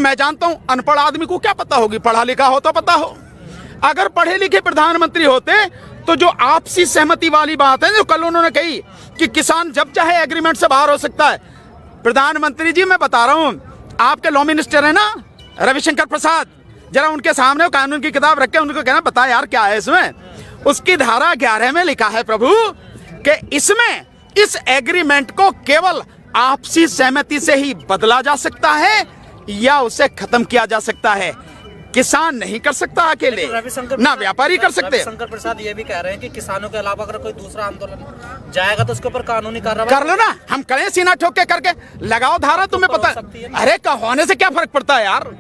मैं जानता हूं अनपढ़ आदमी को क्या पता होगी, पढ़ा लिखा हो तो पता हो। अगर पढ़े लिखे प्रधानमंत्री होते तो जो आपसी सहमति वाली बात है जो कल उन्होंने कही कि किसान जब चाहे एग्रीमेंट से बाहर हो सकता है, प्रधानमंत्री जी मैं बता रहा हूं, आपके लॉ मिनिस्टर है ना रविशंकर प्रसाद, जरा उनके सामने कानून की किताब रख के उनको कहना बता यार क्या है इसमें। उसकी धारा 11 में लिखा है प्रभु कि इसमें इस एग्रीमेंट को केवल आपसी सहमति से ही बदला जा सकता है या उसे खत्म किया जा सकता है, किसान नहीं कर सकता अकेले, ना व्यापारी कर सकते। रविशंकर प्रसाद ये भी कह रहे हैं कि किसानों के अलावा अगर कोई दूसरा आंदोलन जाएगा तो उसके ऊपर कानूनी कार्रवाई कर लो ना, हम करें सीना ठोक के करके लगाओ धारा, तुम्हें पता अरे होने से क्या फर्क पड़ता है यार,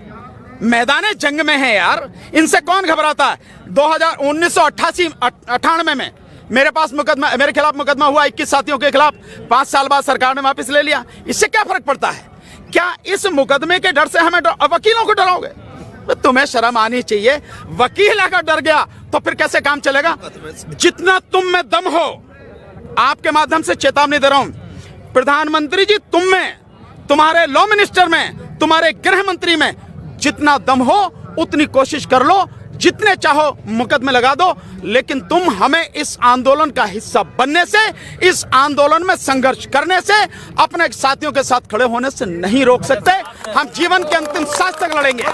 मैदान जंग में है यार, इनसे कौन घबराता है। 1998 में मेरे पास मुकदमा, मेरे खिलाफ मुकदमा हुआ 21 साथियों के खिलाफ, 5 साल बाद सरकार ने वापस ले लिया, इससे क्या फर्क पड़ता है। क्या इस मुकदमे के डर से हमें वकीलों को डराओगे? तुम्हें शर्म आनी चाहिए, वकील अगर डर गया तो फिर कैसे काम चलेगा। जितना तुम में दम हो, आपके माध्यम से चेतावनी दे रहा हूं, प्रधानमंत्री जी तुम में, तुम्हारे लॉ मिनिस्टर में, तुम्हारे गृह मंत्री में जितना दम हो उतनी कोशिश कर लो, जितने चाहो मुकदमे लगा दो, लेकिन तुम हमें इस आंदोलन का हिस्सा बनने से, इस आंदोलन में संघर्ष करने से, अपने साथियों के साथ खड़े होने से नहीं रोक सकते। हम जीवन के अंतिम सांस तक लड़ेंगे।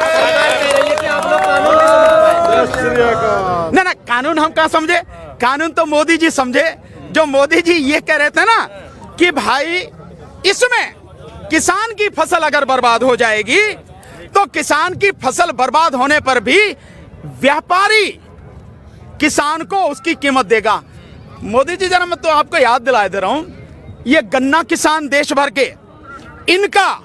ना ना, कानून हम क्या समझे, कानून तो मोदी जी समझे। जो मोदी जी ये कह रहे थे ना कि भाई इसमें किसान की फसल अगर बर्बाद हो जाएगी तो किसान की फसल बर्बाद होने पर भी व्यापारी किसान को उसकी कीमत देगा। मोदी जी जरा मैं तो आपको याद दिलाए दे रहा हूं, ये गन्ना किसान देश भर के, इनका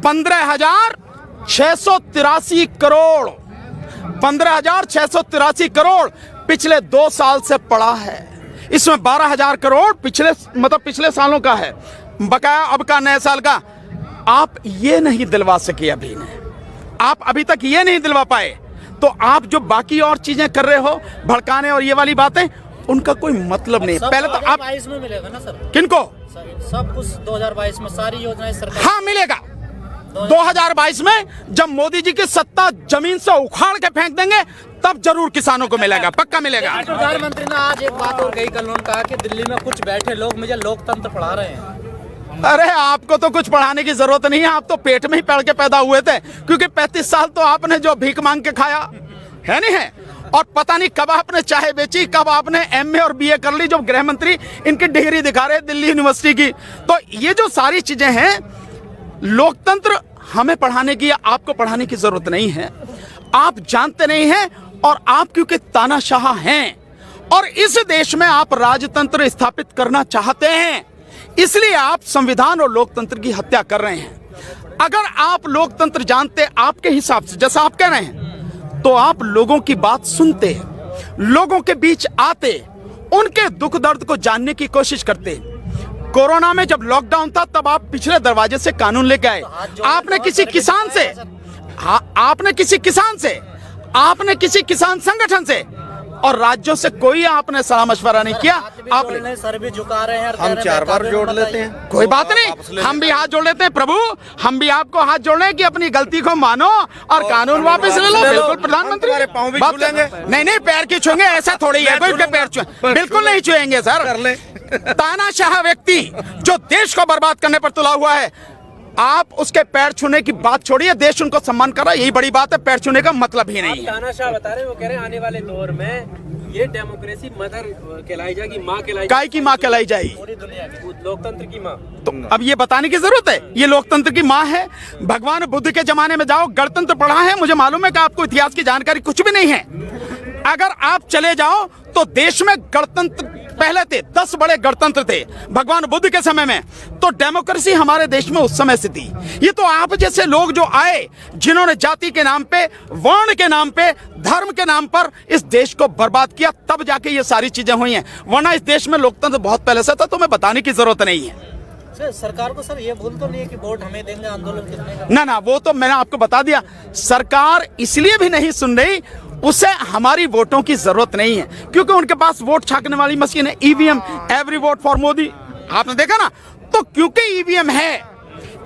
15,683 करोड़ 15,683 करोड़ पिछले 2 साल से पड़ा है। इसमें 12,000 करोड़ पिछले सालों का है, बकाया अब का नए साल का। आप ये नहीं दिलवा सके अभी ने, आप अभी तक ये नहीं दिलवा पाए, तो आप जो बाकी और चीजें कर रहे हो, भड़काने और ये वाली बातें, उनका कोई मतलब नहीं। पहले तो आप 2022 में मिलेगा ना सर, किनको सब कुछ 2022 में सारी योजनाएं सरकार, हाँ मिलेगा। 2022 में जब मोदी जी की सत्ता जमीन से उखाड़ के फेंक देंगे तब जरूर किसानों को मिलेगा, पक्का मिलेगा। प्रधानमंत्री ने आज एक बात और कही, कल उन्होंने कहा कि दिल्ली में कुछ बैठे लोग मुझे लोकतंत्र पढ़ा रहे हैं। अरे आपको तो कुछ पढ़ाने की जरूरत नहीं है, आप तो पेट में ही पड़ के पैदा हुए थे, क्योंकि 35 साल तो आपने जो भीख मांग के खाया है नहीं है, और पता नहीं कब आपने चाय बेची, कब आपने MA और BA कर ली, जो गृह मंत्री इनकी डिग्री दिखा रहे दिल्ली यूनिवर्सिटी की। तो ये जो सारी चीजें हैं, लोकतंत्र हमें पढ़ाने की या आपको पढ़ाने की जरूरत नहीं है, आप जानते नहीं हैं। और आप क्योंकि तानाशाह हैं और इस देश में आप राजतंत्र स्थापित करना चाहते हैं, इसलिए आप संविधान और लोकतंत्र की हत्या कर रहे हैं। अगर आप लोकतंत्र जानते आपके हिसाब से, जैसा आप कह रहे हैं, तो आप लोगों की बात सुनते, लोगों के बीच आते, उनके दुख दर्द को जानने की कोशिश करते। कोरोना में जब लॉकडाउन था तब आप पिछले दरवाजे से कानून लेके आए। आपने किसी किसान से, आपने किसी किसान से, आपने किसी किसान संगठन से और राज्यों से कोई आपने सलाह मशवरा नहीं किया। आपने सर भी झुका रहे हैं, हम 4 बार जोड़ लेते हैं, कोई बात नहीं, हम भी हाथ जोड़ लेते हैं। प्रभु हम भी आपको हाथ जोड़ रहे हैं कि अपनी गलती को मानो और कानून वापस ले लो। बिल्कुल प्रधानमंत्री, नहीं नहीं पैर की छुएंगे, ऐसा थोड़ी है कोई पैर छुए, बिल्कुल नहीं छुएंगे सर। तानाशाह व्यक्ति जो देश को बर्बाद करने पर तुला हुआ है, आप उसके पैर छूने की बात छोड़िए, देश उनको सम्मान कर रहा है, यही बड़ी बात है। पैर छूने का मतलब ही नहीं है। तानाशाह बता रहे हैं, वो कह रहे हैं आने वाले दौर में ये डेमोक्रेसी मदर कहलाई जाएगी, माँ कहलाई, काय की माँ कहलाई जाएगी, पूरी दुनिया की लोकतंत्र की माँ। तो अब ये बताने की जरूरत है, ये लोकतंत्र की माँ है। भगवान बुद्ध के जमाने में जाओ, गणतंत्र पढ़ा है, मुझे मालूम है कि आपको इतिहास की जानकारी कुछ भी नहीं है। अगर आप चले जाओ तो देश में गणतंत्र पहले थे, 10 बड़े गणतंत्र थे भगवान बुद्ध के समय में, तो डेमोक्रेसी हमारे देश में उस समय से थी। ये तो आप जैसे लोग जो आए, जिन्होंने जाति के नाम पे, वर्ण के नाम पे, धर्म के नाम पर इस देश को बर्बाद किया, तब जाके ये सारी चीजें हुई हैं, वरना इस देश में लोकतंत्र बहुत पहले से था, तुम्हें बताने की जरूरत नहीं है। सरकार को सर ये भूल तो नहीं है कि वोट हमें देंगे आंदोलन करने का? ना ना, वो तो मैंने आपको बता दिया, सरकार इसलिए भी नहीं सुन रही, उसे हमारी वोटों की जरूरत नहीं है, क्योंकि उनके पास वोट छापने वाली मशीन है, EVM, every vote for Modi, आपने देखा ना। तो क्योंकि EVM है,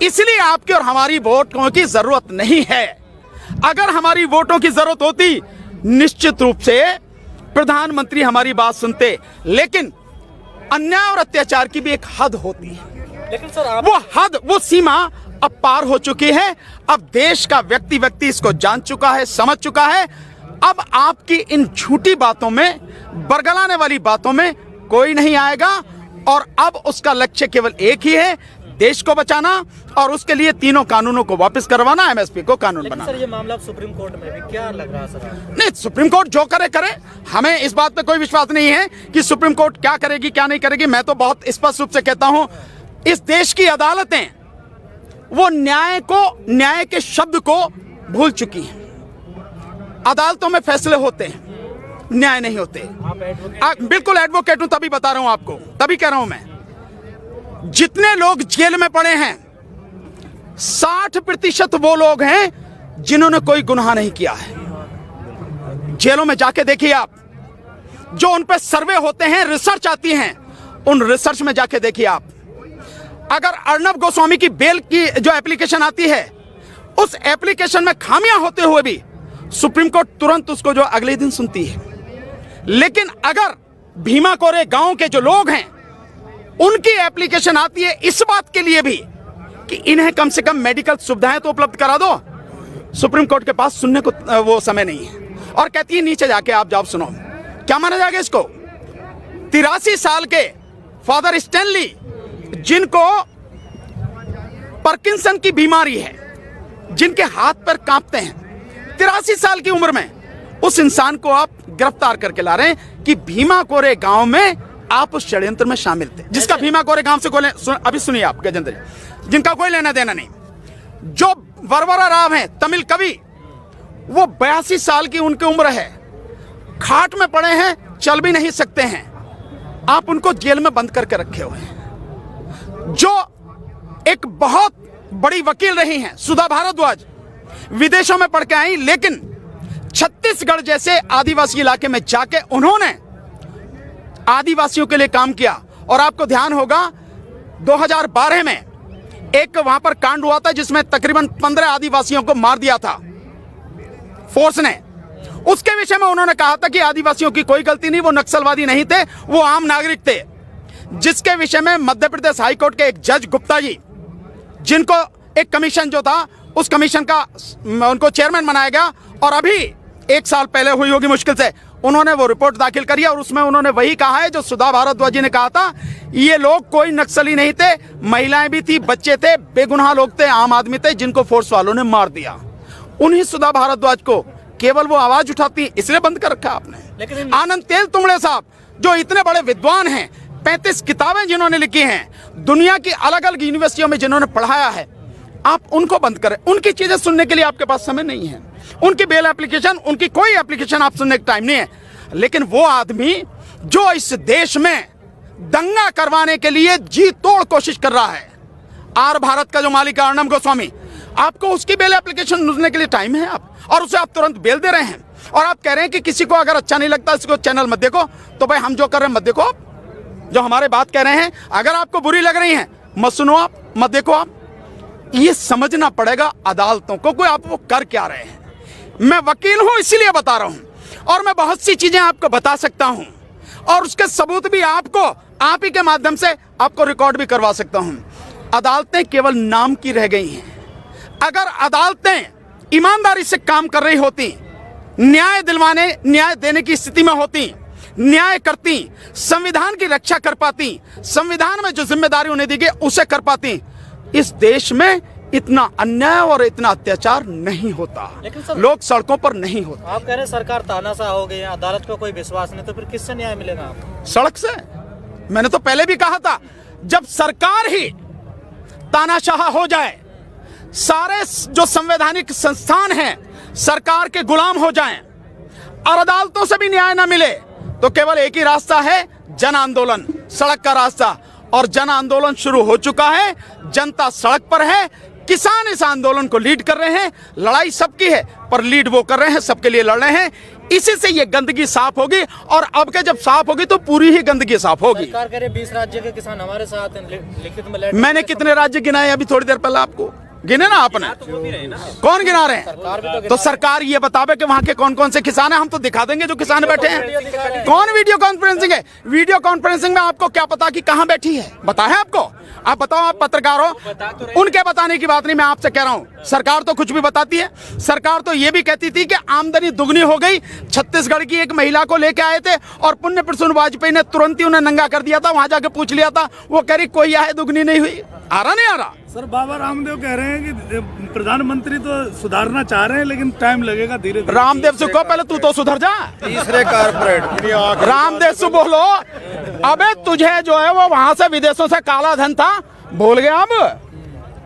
इसलिए आपकी और हमारी वोटों की जरूरत नहीं है। अगर हमारी वोटों की जरूरत होती, निश्चित रूप से प्रधानमंत्री हमारी बात सुनते, लेकिन अन्याय और अत्याचार की भी एक हद होती है। लेकिन सर आप वो हद, वो सीमा अब पार हो चुकी है। अब देश का व्यक्ति इसको जान चुका है, समझ चुका है। अब आपकी इन झूठी बातों में, बरगलाने वाली बातों में कोई नहीं आएगा, और अब उसका लक्ष्य केवल एक ही है, देश को बचाना, और उसके लिए तीनों कानूनों को वापस करवाना, एमएसपी को कानून लेकिन बनाना। सर ये मामला सुप्रीम कोर्ट में भी क्या लग रहा है सर आपको? नहीं, सुप्रीम कोर्ट जो करे करे, हमें इस बात पे कोई विश्वास नहीं है कि सुप्रीम कोर्ट क्या करेगी क्या नहीं करेगी। मैं तो बहुत स्पष्ट रूप से कहता हूं, इस देश की अदालतें वो न्याय के शब्द को भूल चुकी हैं। अदालतों में फैसले होते हैं, न्याय नहीं होते। आप एडवोकेट बिल्कुल एडवोकेट हूं, तभी बता रहा हूं आपको, तभी कह रहा हूं मैं। जितने लोग जेल में पड़े हैं, 60% वो लोग हैं जिन्होंने कोई गुनाह नहीं किया है। जेलों में जाके देखिए आप, जो उन पे सर्वे होते हैं, रिसर्च आती हैं, उन रिसर्च में जाके देखिए आप। अगर अर्नब गोस्वामी की बेल की जो एप्लीकेशन आती है, उस एप्लीकेशन में खामियां होते हुए भी सुप्रीम कोर्ट तुरंत उसको जो अगले दिन सुनती है। लेकिन अगर भीमा कोरे गांव के जो लोग हैं, उनकी एप्लीकेशन आती है इस बात के लिए भी कि इन्हें कम से कम मेडिकल सुविधाएं तो उपलब्ध करा दो, सुप्रीम कोर्ट के पास सुनने को वो समय नहीं है, और कहती है नीचे जाके आप जवाब सुनो। क्या माना जाएगा इसको? 83 साल के फादर स्टैनली, जिनको पार्किंसन की बीमारी है, जिनके हाथ पैर कांपते हैं, 83 साल की उम्र में उस इंसान को आप गिरफ्तार करके ला रहे हैं कि भीमा कोरे गांव में आप उस षड्यंत्र में शामिल थे, जिसका भीमा कोरे गांव से कोई अभी सुनिए आप गजेंद्र, जिनका कोई लेना देना नहीं। जो वरवरा राव हैं, तमिल कवि, वो 82 साल की उनकी उम्र है, खाट में पड़े हैं, चल भी नहीं सकते हैं, आप उनको जेल में बंद करके रखे हुए हैं। जो एक बहुत बड़ी वकील रही हैं, सुधा भारद्वाज, विदेशों में पढ़ के आई, लेकिन छत्तीसगढ़ जैसे आदिवासी इलाके में जाके उन्होंने आदिवासियों के लिए काम किया। और आपको ध्यान होगा 2012 में एक वहां पर कांड हुआ था जिसमें तकरीबन 15 आदिवासियों को मार दिया था फोर्स ने। उसके विषय में उन्होंने कहा था कि आदिवासियों की कोई गलती नहीं, वो नक्सलवादी नहीं थे, वो आम नागरिक थे। जिसके विषय में मध्य प्रदेश हाईकोर्ट के एक जज गुप्ता जी, जिनको एक कमीशन जो था, उस कमीशन का उनको चेयरमैन बनाया गया, और अभी 1 साल पहले हुई होगी मुश्किल से, उन्होंने वो रिपोर्ट दाखिल करी और उसमें उन्होंने वही कहा है जो सुधा भारद्वाज जी ने कहा था। ये लोग कोई नक्सली नहीं थे, महिलाएं भी थी, बच्चे थे, बेगुनाह लोग थे, आम आदमी थे, जिनको फोर्स वालों ने मार दिया। उन्हीं सुधा भारद्वाज को केवल वो आवाज उठाती, इसलिए बंद कर रखा आपने। लेकिन आनंद तेलतुंबड़े साहब, जो इतने बड़े विद्वान हैं, 35 किताबें जिन्होंने लिखी हैं, दुनिया की अलग अलग यूनिवर्सिटियों में जिन्होंने पढ़ाया है, आप उनको बंद करें। उनकी चीजें सुनने के लिए आपके पास समय नहीं है, उनकी बेल एप्लीकेशन, उनकी कोई एप्लीकेशन आप सुनने का टाइम नहीं है। लेकिन वो आदमी जो इस देश में दंगा करवाने के लिए जी तोड़ कोशिश कर रहा है, आर भारत का जो मालिक है अर्नब गोस्वामी, आपको उसकी बेल एप्लीकेशन सुनने के लिए टाइम है आप, और उसे आप तुरंत बेल दे रहे हैं। और आप कह रहे हैं कि किसी को अगर अच्छा नहीं लगता इसको चैनल मत देखो, तो भाई हम जो कर रहे हैं मत देखो। आप जो हमारे बात कह रहे हैं, अगर आपको बुरी लग रही है मत सुनो, आप मत देखो। आप ये समझना पड़ेगा अदालतों को कोई आप वो कर क्या रहे हैं। मैं वकील हूं इसलिए बता रहा हूं, और मैं बहुत सी चीजें आपको बता सकता हूं, और उसके सबूत भी आपको आप ही के माध्यम से आपको रिकॉर्ड भी करवा सकता हूं। अदालतें केवल नाम की रह गई हैं। अगर अदालतें ईमानदारी से काम कर रही होती, न्याय देने की स्थिति में होती, न्याय करती, संविधान की रक्षा कर पाती, संविधान में जो जिम्मेदारी उन्हें दी गई उसे कर पाती, इस देश में इतना अन्याय और इतना अत्याचार नहीं होता, लोग सड़कों पर नहीं होते। आप कह रहे हैं सरकार तानाशाह हो गई है, अदालत को कोई विश्वास नहीं, तो फिर किससे न्याय मिलेगा आपको? सड़क से। मैंने तो पहले भी कहा था, जब सरकार ही तानाशाह हो जाए, सारे जो संवैधानिक संस्थान हैं सरकार के गुलाम हो जाएं, और अदालतों से भी न्याय ना मिले, तो केवल एक ही रास्ता है, जन आंदोलन, सड़क का रास्ता। और जन आंदोलन शुरू हो चुका है, जनता सड़क पर है, किसान इस आंदोलन को लीड कर रहे हैं। लड़ाई सबकी है, पर लीड वो कर रहे हैं, सबके लिए लड़ रहे हैं। इसी से ये गंदगी साफ होगी, और अब के जब साफ होगी तो पूरी ही गंदगी साफ होगी। सरकार कह रही है 20 राज्य के किसान हमारे साथ हैं, लिखित में लेटर। मैंने कितने राज्य गिनाए अभी थोड़ी देर पहले आपको? गिने ना आपने? कौन गिना रहे हैं? तो सरकार ये बतावे कि वहां के कौन कौन से किसान हैं, हम तो दिखा देंगे जो किसान बैठे हैं। कौन वीडियो कॉन्फ्रेंसिंग है? वीडियो कॉन्फ्रेंसिंग में आपको क्या पता कि कहां बैठी है? पता है आपको? आप बताओ, आप पत्रकार हो, उनके बताने की बात नहीं, मैं आपसे कह रहा हूं सरकार तो कुछ भी बताती है। सरकार तो ये भी कहती थी कि आमदनी दुगनी हो गई। छत्तीसगढ़ की एक महिला को लेके आए थे और पुण्य प्रसून वाजपेयी ने तुरंत ही उन्हें नंगा कर दिया था। वहां जाके पूछ लिया था, वो कह रही कोई आए दुगनी नहीं हुई। आ रहा नहीं आ रहा? सर बाबा रामदेव कह रहे हैं कि प्रधानमंत्री तो सुधारना चाह रहे हैं लेकिन टाइम लगेगा, धीरे धीरे। रामदेव से कहो पहले तू तो सुधर जा। तीसरे कारपोरेट रामदेव से बोलो, अबे तुझे जो है वो वहां से विदेशों से काला धन था, भूल गया? अब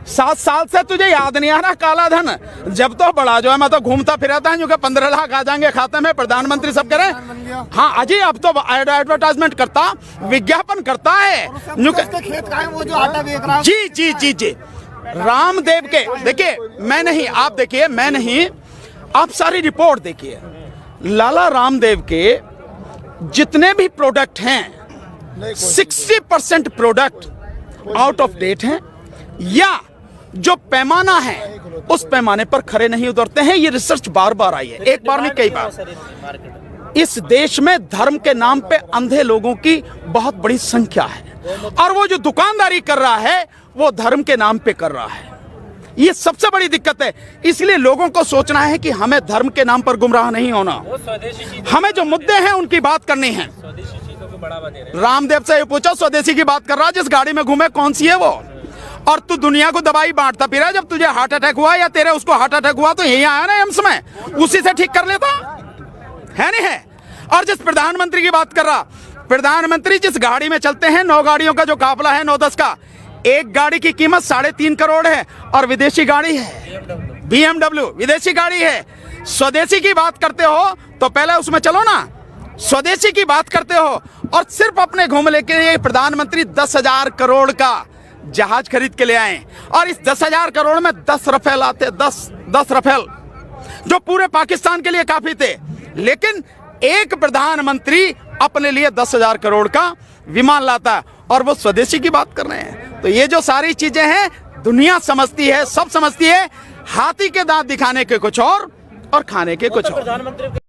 7 साल से तुझे याद नहीं आ रहा काला धन? जब तो बड़ा जो है मैं तो घूमता फिरता है, जो कि 15 लाख आ जाएंगे खाते में, प्रधानमंत्री सब कह रहे हैं। हाँ अजय, अब तो एडवर्टाइजमेंट करता, विज्ञापन करता है। खेत का है वो जो आटा बेच रहा है। जी जी जी जी, रामदेव के देखिए, मैं नहीं, आप देखिए, मैं नहीं, आप सारी रिपोर्ट देखिए। लाला रामदेव के जितने भी प्रोडक्ट हैं 60% प्रोडक्ट आउट ऑफ डेट हैं, या जो पैमाना है उस पैमाने पर खरे नहीं उतरते हैं। ये रिसर्च बार बार आई है, एक बार नहीं कई बार। इस देश में धर्म के नाम पे अंधे लोगों की बहुत बड़ी संख्या है, और वो जो दुकानदारी कर रहा है वो धर्म के नाम पे कर रहा है। ये सबसे बड़ी दिक्कत है। इसलिए लोगों को सोचना है कि हमें धर्म के नाम पर गुमराह नहीं होना, हमें जो मुद्दे हैं उनकी बात करनी है। रामदेव से ये पूछो, स्वदेशी की बात कर रहा, जिस गाड़ी में घूमे कौन सी है वो? और तू दुनिया को दवाई बांटता फिरा। जब तुझे हार्ट अटैक हुआ या तेरे उसको हार्ट अटैक हुआ तो यही आया ना एम्स में, उसी से ठीक कर लेता है नहीं है? और जिस प्रधानमंत्री की बात कर रहा, प्रधानमंत्री जिस गाड़ी में चलते हैं, 9 गाड़ियों का जो काफिला है, 9-10 का, एक गाड़ी की कीमत 3.5 करोड़ है, और विदेशी गाड़ी है BMW, विदेशी गाड़ी है। स्वदेशी की बात करते हो तो पहले उसमें चलो ना। स्वदेशी की बात करते हो और सिर्फ अपने घूम लेके प्रधानमंत्री 10,000 करोड़ का जहाज खरीद के ले आए, और इस 10,000 करोड़ में 10 रफेल आते, 10 रफेल, जो पूरे पाकिस्तान के लिए काफी थे। लेकिन एक प्रधानमंत्री अपने लिए 10,000 करोड़ का विमान लाता है, और वो स्वदेशी की बात कर रहे हैं। तो ये जो सारी चीजें हैं दुनिया समझती है, सब समझती है। हाथी के दांत दिखाने के कुछ और खाने के कुछ और।